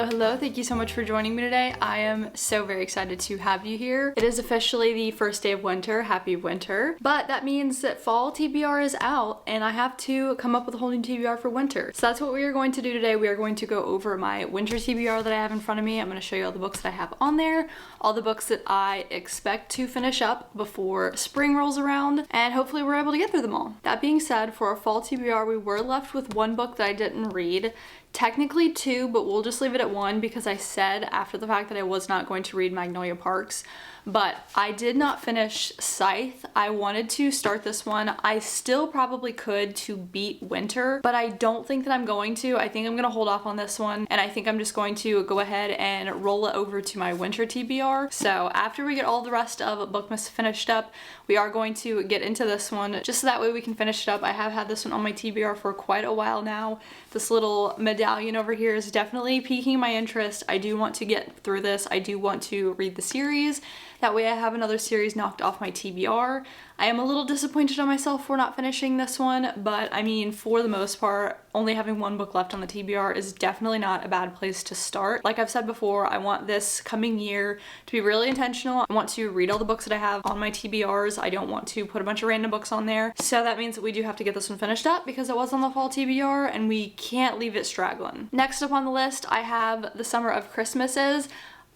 Hello, thank you so much for joining me today. I am so very excited to have you here. It is officially the first day of winter. Happy winter. But that means that fall TBR is out and I have to come up with a whole new TBR for winter. So that's what we are going to do today. We are going to go over my winter TBR that I have in front of me. I'm going to show you all the books that I have on there, all the books that I expect to finish up before spring rolls around, and hopefully we're able to get through them all. That being said, for our fall TBR, we were left with one book that I didn't read. Technically two, but we'll just leave it at one because I said after the fact that I was not going to read Magnolia Parks. But I did not finish Scythe. I wanted to start this one. I still probably could to beat Winter, but I don't think that I'm going to. I think I'm gonna hold off on this one, and I think I'm just going to go ahead and roll it over to my Winter TBR. So after we get all the rest of Bookmas finished up, we are going to get into this one, just so that way we can finish it up. I have had this one on my TBR for quite a while now. This little medallion over here is definitely piquing my interest. I do want to get through this. I do want to read the series. That way I have another series knocked off my TBR. I am a little disappointed on myself for not finishing this one, but I mean, for the most part, only having one book left on the TBR is definitely not a bad place to start. Like I've said before, I want this coming year to be really intentional. I want to read all the books that I have on my TBRs. I don't want to put a bunch of random books on there. So that means that we do have to get this one finished up because it was on the fall TBR and we can't leave it straggling. Next up on the list, I have The Summer of Christmases.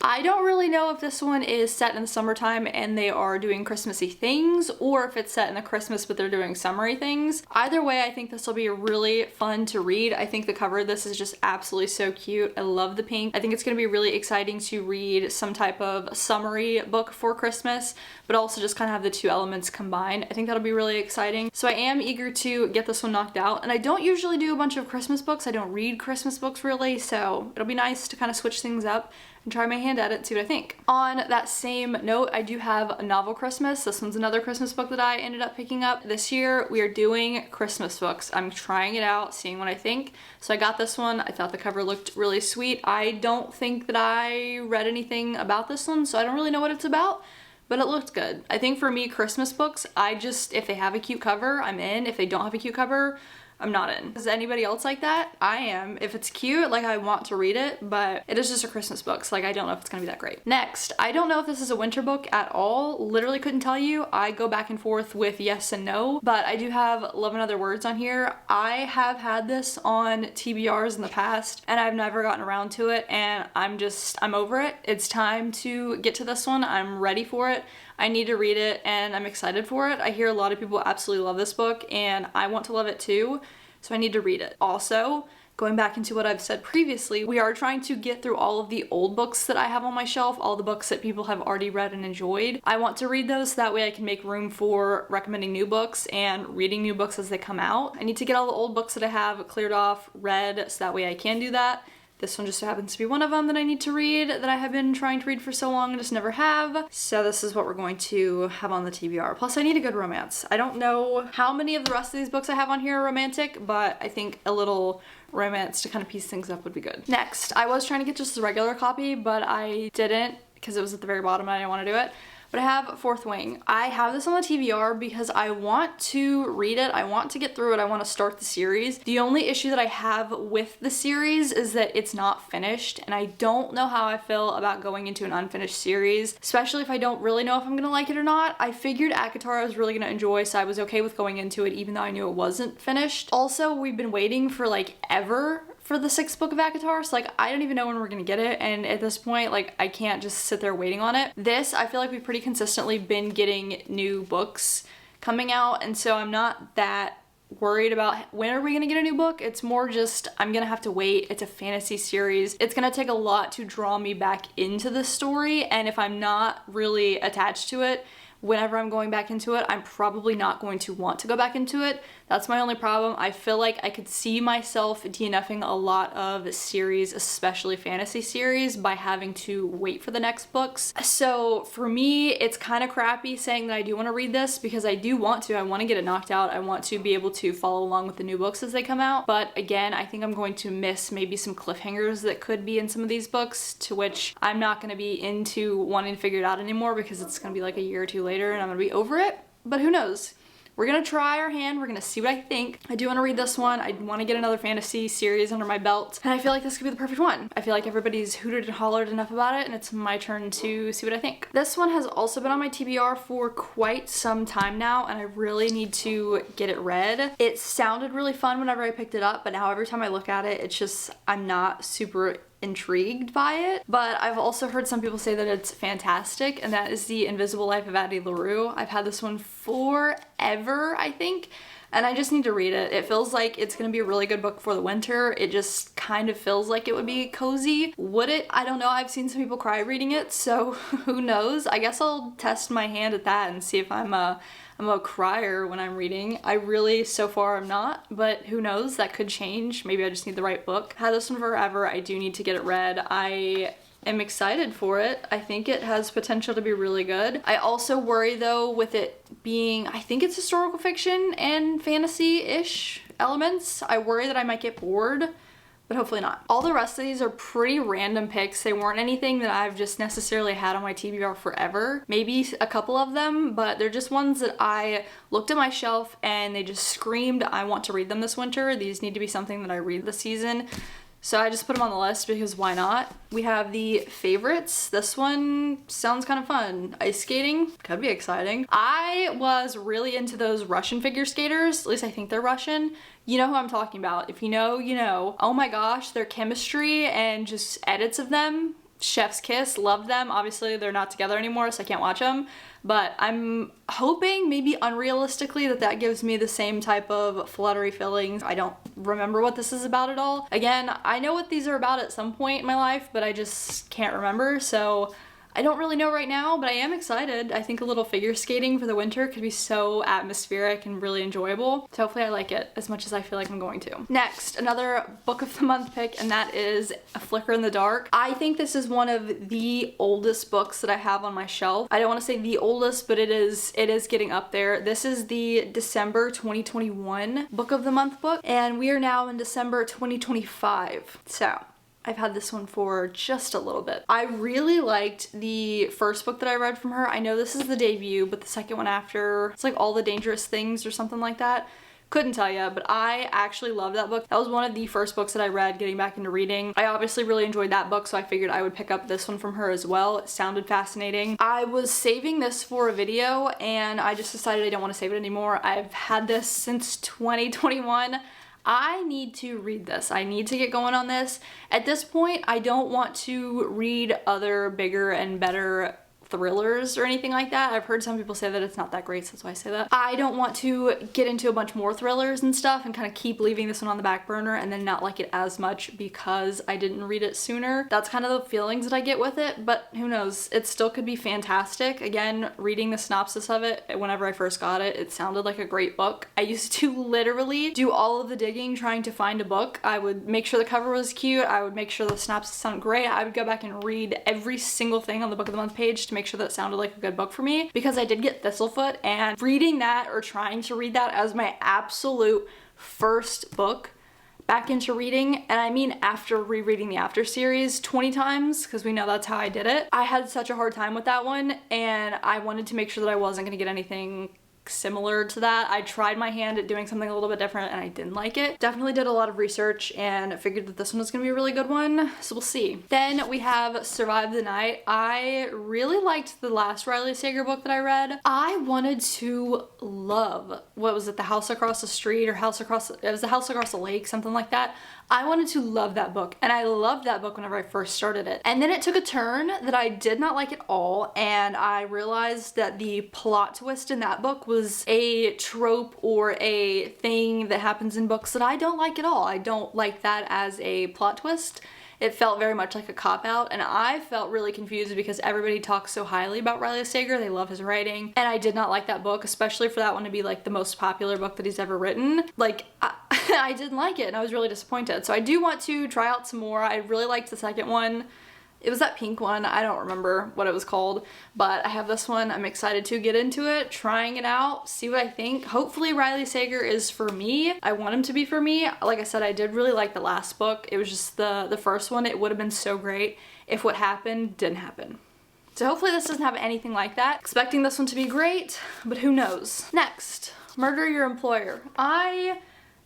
I don't really know if this one is set in the summertime and they are doing Christmassy things, or if it's set in the Christmas but they're doing summery things. Either way, I think this will be really fun to read. I think the cover of this is just absolutely so cute. I love the pink. I think it's going to be really exciting to read some type of summery book for Christmas, but also just kind of have the two elements combined. I think that'll be really exciting. So I am eager to get this one knocked out, and I don't usually do a bunch of Christmas books. I don't read Christmas books really, so it'll be nice to kind of switch things up and try my hand at it and see what I think. On that same note, I do have a novel Christmas. This one's another Christmas book that I ended up picking up. This year we are doing Christmas books. I'm trying it out, seeing what I think. So I got this one. I thought the cover looked really sweet. I don't think that I read anything about this one, so I don't really know what it's about, but it looked good. I think for me, Christmas books, if they have a cute cover, I'm in. If they don't have a cute cover, I'm not in. Is anybody else like that? I am. If it's cute, like, I want to read it, but it is just a Christmas book, so like I don't know if it's gonna be that great. Next, I don't know if this is a winter book at all. Literally couldn't tell you. I go back and forth with yes and no, but I do have Love and Other Words on here. I have had this on TBRs in the past and I've never gotten around to it, and I'm over it. It's time to get to this one. I'm ready for it. I need to read it and I'm excited for it. I hear a lot of people absolutely love this book and I want to love it too, so I need to read it. Also, going back into what I've said previously, we are trying to get through all of the old books that I have on my shelf, all the books that people have already read and enjoyed. I want to read those so that way I can make room for recommending new books and reading new books as they come out. I need to get all the old books that I have cleared off, read, so that way I can do that. This one just so happens to be one of them that I need to read, that I have been trying to read for so long and just never have. So this is what we're going to have on the TBR. Plus I need a good romance. I don't know how many of the rest of these books I have on here are romantic, but I think a little romance to kind of piece things up would be good. Next, I was trying to get just a regular copy, but I didn't because it was at the very bottom and I didn't want to do it. But I have Fourth Wing. I have this on the TBR because I want to read it, I want to get through it, I want to start the series. The only issue that I have with the series is that it's not finished, and I don't know how I feel about going into an unfinished series, especially if I don't really know if I'm gonna like it or not. I figured ACOTAR I was really gonna enjoy, so I was okay with going into it even though I knew it wasn't finished. Also, we've been waiting for like ever for the 6th book of ACOTAR, so like I don't even know when we're gonna get it, and at this point like I can't just sit there waiting on it. This, I feel like we've pretty consistently been getting new books coming out, and so I'm not that worried about when are we gonna get a new book. It's more just I'm gonna have to wait. It's a fantasy series. It's gonna take a lot to draw me back into the story, and if I'm not really attached to it, whenever I'm going back into it, I'm probably not going to want to go back into it. That's my only problem. I feel like I could see myself DNFing a lot of series, especially fantasy series, by having to wait for the next books. So for me, it's kind of crappy saying that I do want to read this because I do want to. I want to get it knocked out. I want to be able to follow along with the new books as they come out. But again, I think I'm going to miss maybe some cliffhangers that could be in some of these books, to which I'm not going to be into wanting to figure it out anymore because it's going to be like a year or two later and I'm going to be over it. But who knows? we're gonna try our hand. We're gonna see what I think. I do want to read this one. I want to get another fantasy series under my belt, and I feel like this could be the perfect one. I feel like everybody's hooted and hollered enough about it, and it's my turn to see what I think. This one has also been on my TBR for quite some time now, and I really need to get it read. It sounded really fun whenever I picked it up, but now every time I look at it, it's just, I'm not super intrigued by it. But I've also heard some people say that it's fantastic, and that is The Invisible Life of Addie LaRue. I've had this one forever, I think, and I just need to read it. It feels like it's gonna be a really good book for the winter. It just kind of feels like it would be cozy. Would it? I don't know. I've seen some people cry reading it, so who knows? I guess I'll test my hand at that and see if I'm a crier when I'm reading. I really, so far, I'm not, but who knows? That could change. Maybe I just need the right book. I've had this one forever. I do need to get it read. I am excited for it. I think it has potential to be really good. I also worry though with it being, I think it's historical fiction and fantasy-ish elements. I worry that I might get bored, but hopefully not. All the rest of these are pretty random picks. They weren't anything that I've just necessarily had on my TBR forever. Maybe a couple of them, but they're just ones that I looked at my shelf and they just screamed, I want to read them this winter. These need to be something that I read this season. So I just put them on the list because why not? We have the favorites. This one sounds kind of fun. Ice skating, could be exciting. I was really into those Russian figure skaters, at least I think they're Russian. You know who I'm talking about. If you know, you know. Oh my gosh, their chemistry and just edits of them, chef's kiss, love them. Obviously they're not together anymore, so I can't watch them. But I'm hoping, maybe unrealistically, that gives me the same type of fluttery feelings. I don't remember what this is about at all. Again, I know what these are about at some point in my life, but I just can't remember, so I don't really know right now, but I am excited. I think a little figure skating for the winter could be so atmospheric and really enjoyable. So hopefully I like it as much as I feel like I'm going to. Next, another book of the month pick, and that is A Flicker in the Dark. I think this is one of the oldest books that I have on my shelf. I don't want to say the oldest, but it is getting up there. This is the December 2021 book of the month book, and we are now in December 2025. So I've had this one for just a little bit. I really liked the first book that I read from her. I know this is the debut, but the second one after, it's like All the Dangerous Things or something like that. Couldn't tell you, but I actually love that book. That was one of the first books that I read getting back into reading. I obviously really enjoyed that book, so I figured I would pick up this one from her as well. It sounded fascinating. I was saving this for a video, and I just decided I don't want to save it anymore. I've had this since 2021. I need to read this. I need to get going on this. At this point, I don't want to read other bigger and better thrillers or anything like that. I've heard some people say that it's not that great, so that's why I say that. I don't want to get into a bunch more thrillers and stuff and kind of keep leaving this one on the back burner and then not like it as much because I didn't read it sooner. That's kind of the feelings that I get with it, but who knows? It still could be fantastic. Again, reading the synopsis of it, whenever I first got it, it sounded like a great book. I used to literally do all of the digging trying to find a book. I would make sure the cover was cute. I would make sure the synopsis sounded great. I would go back and read every single thing on the book of the month page to make sure that it sounded like a good book for me, because I did get Thistlefoot, and reading that or trying to read that as my absolute first book back into reading, and I mean after rereading the After series 20 times, because we know that's how I did it, I had such a hard time with that one, and I wanted to make sure that I wasn't going to get anything similar to that. I tried my hand at doing something a little bit different and I didn't like it. Definitely did a lot of research and figured that this one was gonna be a really good one, so we'll see. Then we have Survive the Night. I really liked the last Riley Sager book that I read. I wanted to love, what was it, The House Across the Street, or it was The House Across the Lake, something like that. I wanted to love that book, and I loved that book whenever I first started it. And then it took a turn that I did not like at all, and I realized that the plot twist in that book was a trope or a thing that happens in books that I don't like at all. I don't like that as a plot twist. It felt very much like a cop-out, and I felt really confused because everybody talks so highly about Riley Sager. They love his writing, and I did not like that book, especially for that one to be like the most popular book that he's ever written. Like, I didn't like it, and I was really disappointed. So I do want to try out some more. I really liked the second one. It was that pink one. I don't remember what it was called, but I have this one. I'm excited to get into it, trying it out, see what I think. Hopefully Riley Sager is for me. I want him to be for me. Like I said, I did really like the last book. It was just the first one. It would have been so great if what happened didn't happen. So hopefully this doesn't have anything like that. Expecting this one to be great, but who knows. Next, Murder Your Employer. I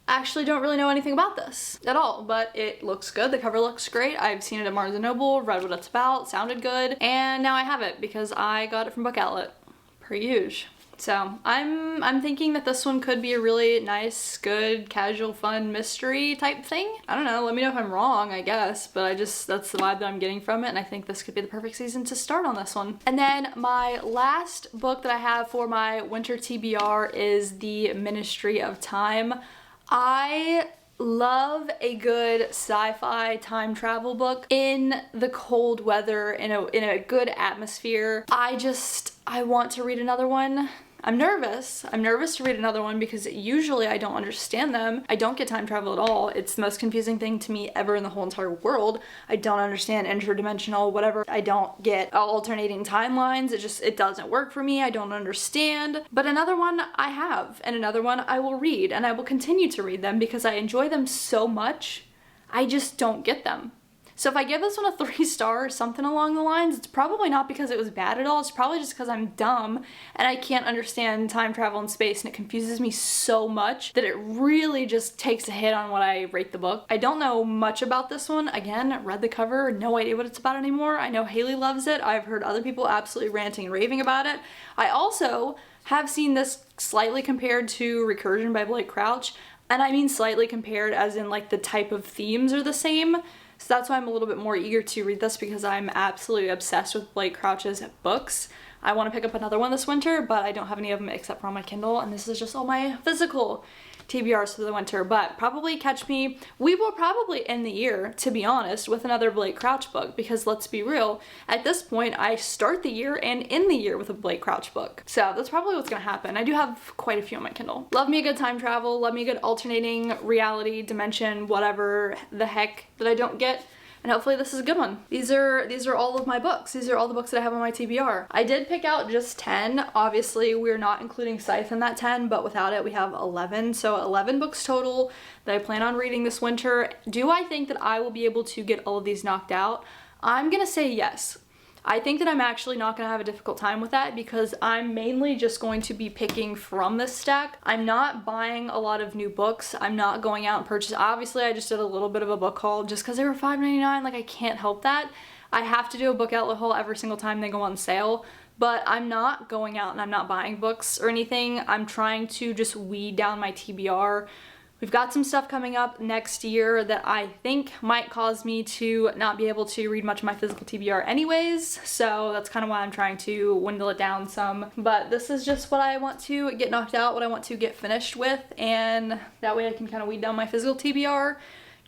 actually don't really know anything about this at all, but it looks good. The cover looks great. I've seen it at Barnes & Noble, read what it's about, sounded good, and now I have it because I got it from Book Outlet, per usual. So I'm thinking that this one could be a really nice, good, casual, fun mystery type thing. I don't know, let me know if I'm wrong, I guess, but that's the vibe that I'm getting from it, and I think this could be the perfect season to start on this one. And then my last book that I have for my winter TBR is The Ministry of Time. I love a good sci-fi time travel book in the cold weather, in a good atmosphere. I want to read another one. I'm nervous to read another one because usually I don't understand them. I don't get time travel at all. It's the most confusing thing to me ever in the whole entire world. I don't understand interdimensional whatever. I don't get alternating timelines. It doesn't work for me. I don't understand. But another one I have, and another one I will read, and I will continue to read them because I enjoy them so much. I just don't get them. So if I give this one a 3-star or something along the lines, it's probably not because it was bad at all. It's probably just because I'm dumb and I can't understand time travel and space, and it confuses me so much that it really just takes a hit on what I rate the book. I don't know much about this one. Again, read the cover, no idea what it's about anymore. I know Haley loves it. I've heard other people absolutely ranting and raving about it. I also have seen this slightly compared to Recursion by Blake Crouch, and I mean slightly compared as in like the type of themes are the same. So that's why I'm a little bit more eager to read this, because I'm absolutely obsessed with Blake Crouch's books. I want to pick up another one this winter, but I don't have any of them except for on my Kindle, and this is just all my physical TBRs for the winter. But probably catch me, we will probably end the year, to be honest, with another Blake Crouch book, because let's be real, at this point I start the year and end the year with a Blake Crouch book. So that's probably what's gonna happen. I do have quite a few on my Kindle. Love me a good time travel, love me a good alternating reality, dimension, whatever the heck that I don't get. And hopefully this is a good one. These are all of my books. These are all the books that I have on my TBR. I did pick out just 10. Obviously, we're not including Scythe in that 10, but without it, we have 11. So 11 books total that I plan on reading this winter. Do I think that I will be able to get all of these knocked out? I'm gonna say yes. I think that I'm actually not gonna have a difficult time with that because I'm mainly just going to be picking from this stack. I'm not buying a lot of new books. I'm not going out and purchasing. Obviously, I just did a little bit of a book haul just because they were $5.99. Like, I can't help that. I have to do a Book Outlet haul every single time they go on sale, but I'm not going out and I'm not buying books or anything. I'm trying to just weed down my TBR. We've got some stuff coming up next year that I think might cause me to not be able to read much of my physical TBR anyways, so that's kind of why I'm trying to dwindle it down some. But this is just what I want to get knocked out, what I want to get finished with, and that way I can kind of weed down my physical TBR,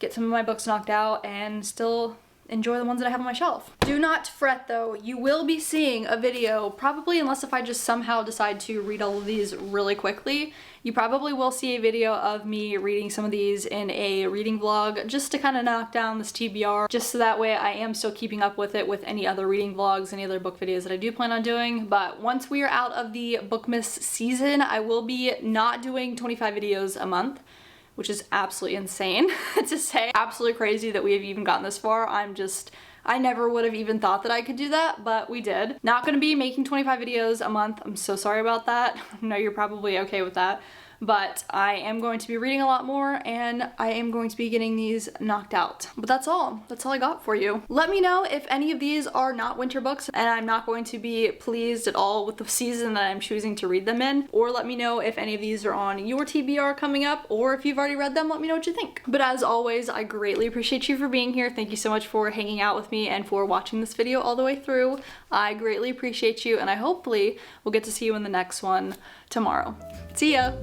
get some of my books knocked out, and still enjoy the ones that I have on my shelf. Do not fret though, you will be seeing a video, probably, unless if I just somehow decide to read all of these really quickly, you probably will see a video of me reading some of these in a reading vlog just to kind of knock down this TBR, just so that way I am still keeping up with it with any other reading vlogs, any other book videos that I do plan on doing. But once we are out of the Bookmas season, I will be not doing 25 videos a month, which is absolutely insane to say. Absolutely crazy that we have even gotten this far. I never would have even thought that I could do that, but we did. Not gonna be making 25 videos a month. I'm so sorry about that. I know you're probably okay with that. But I am going to be reading a lot more, and I am going to be getting these knocked out. But that's all. That's all I got for you. Let me know if any of these are not winter books and I'm not going to be pleased at all with the season that I'm choosing to read them in. Or let me know if any of these are on your TBR coming up, or if you've already read them, let me know what you think. But as always, I greatly appreciate you for being here. Thank you so much for hanging out with me and for watching this video all the way through. I greatly appreciate you, and I hopefully will get to see you in the next one tomorrow. See ya!